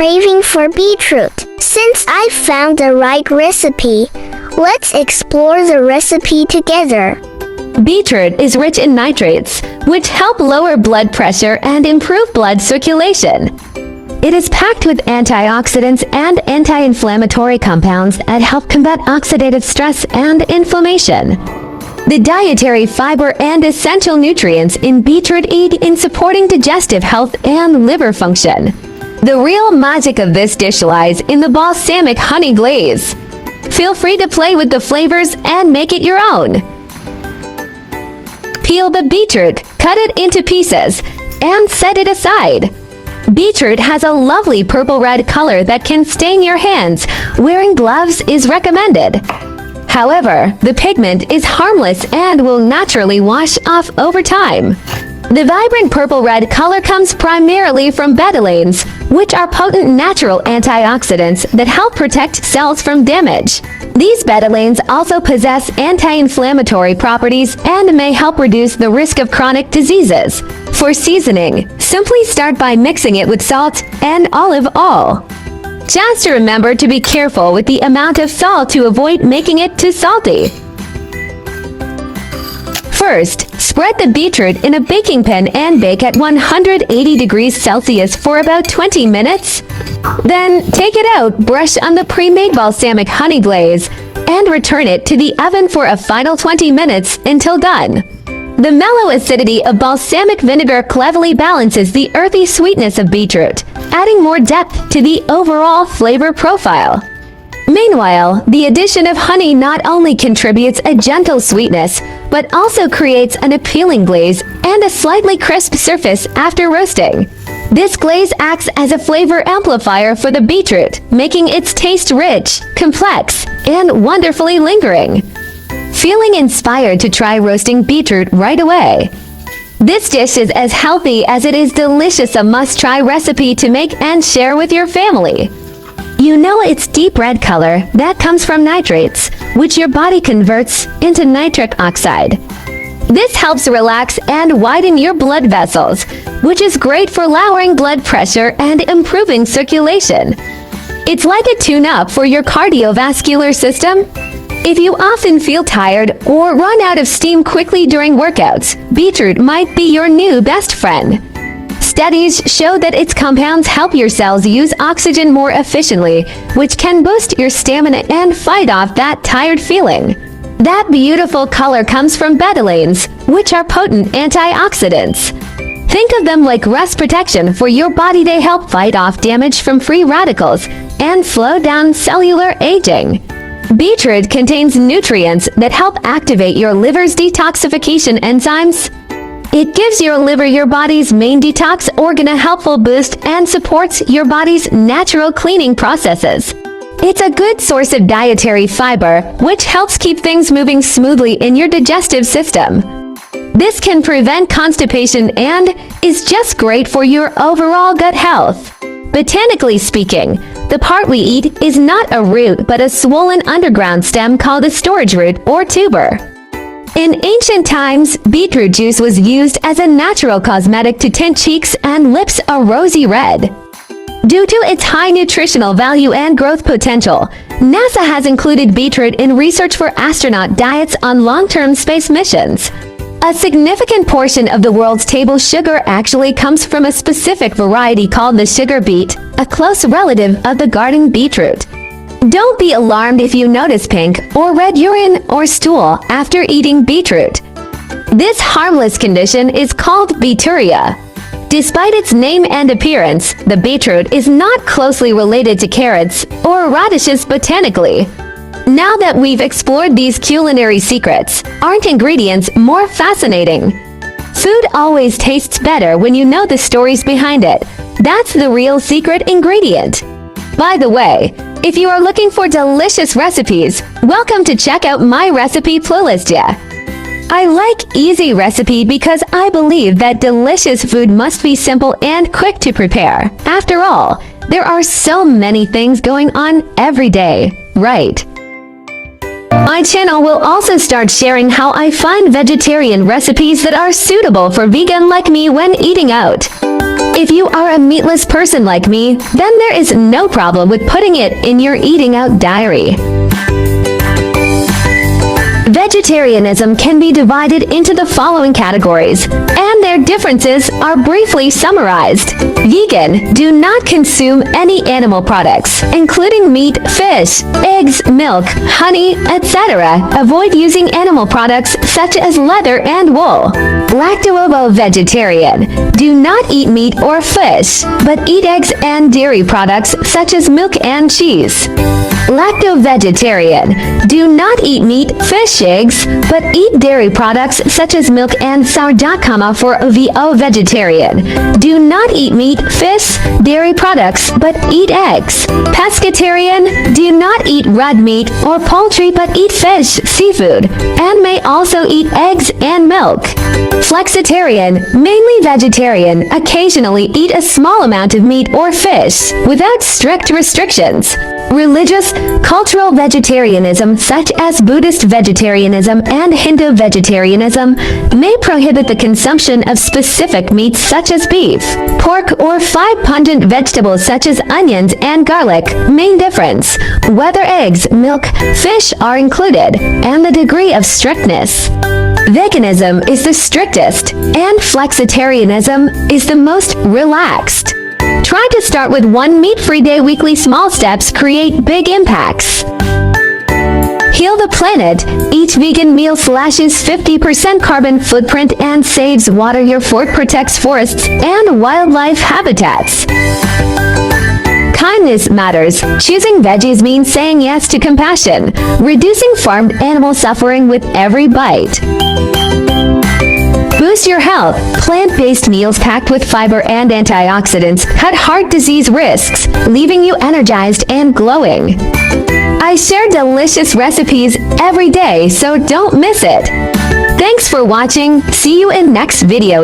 craving for beetroot. Since I found the right recipe, let's explore the recipe together. Beetroot is rich in nitrates, which help lower blood pressure and improve blood circulation. It is packed with antioxidants and anti-inflammatory compounds that help combat oxidative stress and inflammation. The dietary fiber and essential nutrients in beetroot aid in supporting digestive health and liver function. The real magic of this dish lies in the balsamic honey glaze. Feel free to play with the flavors and make it your own. Peel the beetroot, cut it into pieces, and set it aside. Beetroot has a lovely purple-red color that can stain your hands. Wearing gloves is recommended. However, the pigment is harmless and will naturally wash off over time. The vibrant purple-red color comes primarily from betalains, which are potent natural antioxidants that help protect cells from damage. These betalains also possess anti-inflammatory properties and may help reduce the risk of chronic diseases. For seasoning, simply start by mixing it with salt and olive oil. Just remember to be careful with the amount of salt to avoid making it too salty. First, spread the beetroot in a baking pan and bake at 180 degrees Celsius for about 20 minutes. Then, take it out, brush on the pre-made balsamic honey glaze, and return it to the oven for a final 20 minutes until done. The mellow acidity of balsamic vinegar cleverly balances the earthy sweetness of beetroot, adding more depth to the overall flavor profile. Meanwhile, the addition of honey not only contributes a gentle sweetness, but also creates an appealing glaze and a slightly crisp surface after roasting. This glaze acts as a flavor amplifier for the beetroot, making its taste rich, complex, and wonderfully lingering. Feeling inspired to try roasting beetroot right away? This dish is as healthy as it is delicious, a must-try recipe to make and share with your family. You know its deep red color that comes from nitrates, which your body converts into nitric oxide. This helps relax and widen your blood vessels, which is great for lowering blood pressure and improving circulation. It's like a tune-up for your cardiovascular system. If you often feel tired or run out of steam quickly during workouts, beetroot might be your new best friend. Studies show that its compounds help your cells use oxygen more efficiently, which can boost your stamina and fight off that tired feeling. That beautiful color comes from betalains, which are potent antioxidants. Think of them like rust protection for your body. They help fight off damage from free radicals and slow down cellular aging. Beetroot contains nutrients that help activate your liver's detoxification enzymes. It gives your liver, your body's main detox organ, a helpful boost and supports your body's natural cleaning processes. It's a good source of dietary fiber, which helps keep things moving smoothly in your digestive system. This can prevent constipation and is just great for your overall gut health. Botanically speaking, the part we eat is not a root but a swollen underground stem called a storage root or tuber. In ancient times, beetroot juice was used as a natural cosmetic to tint cheeks and lips a rosy red. Due to its high nutritional value and growth potential, NASA has included beetroot in research for astronaut diets on long-term space missions. A significant portion of the world's table sugar actually comes from a specific variety called the sugar beet, a close relative of the garden beetroot. Don't be alarmed if you notice pink or red urine or stool after eating beetroot. This harmless condition is called beeturia. Despite its name and appearance, the beetroot is not closely related to carrots or radishes botanically. Now that we've explored these culinary secrets, aren't ingredients more fascinating? Food always tastes better when you know the stories behind it. That's the real secret ingredient. By the way, if you are looking for delicious recipes, welcome to check out my recipe playlist. I like easy recipe because I believe that delicious food must be simple and quick to prepare. After all, there are so many things going on every day, right? My channel will also start sharing how I find vegetarian recipes that are suitable for vegan like me when eating out. If you are a meatless person like me, then there is no problem with putting it in your eating out diary. Vegetarianism can be divided into the following categories, and their differences are briefly summarized. Vegan: do not consume any animal products, including meat, fish, eggs, milk, honey, etc. Avoid using animal products such as leather and wool. Lacto-ovo-vegetarian: do not eat meat or fish, but eat eggs and dairy products such as milk and cheese. Lacto-vegetarian: do not eat meat, fish, eggs, but eat dairy products such as milk and sourdough. For VO-vegetarian: do not eat meat, fish, dairy products, but eat eggs. Pescatarian: do not eat red meat or poultry, but eat fish, seafood, and may also eat eggs and milk. Flexitarian: mainly vegetarian, occasionally eat a small amount of meat or fish, without strict restrictions. Religious, cultural vegetarianism such as Buddhist vegetarianism and Hindu vegetarianism may prohibit the consumption of specific meats such as beef, pork, or 5 pungent vegetables such as onions and garlic. Main difference: whether eggs, milk, fish are included, and the degree of strictness. Veganism is the strictest, and flexitarianism is the most relaxed. Try to start with one meat-free day. Weekly small steps create big impacts. Heal the planet. Each vegan meal slashes 50% carbon footprint and saves water. Your fork protects forests and wildlife habitats. Kindness matters. Choosing veggies means saying yes to compassion, reducing farmed animal suffering with every bite. Boost your health. Plant-based meals packed with fiber and antioxidants cut heart disease risks, leaving you energized and glowing. I share delicious recipes every day, so don't miss it. Thanks for watching. See you in next video.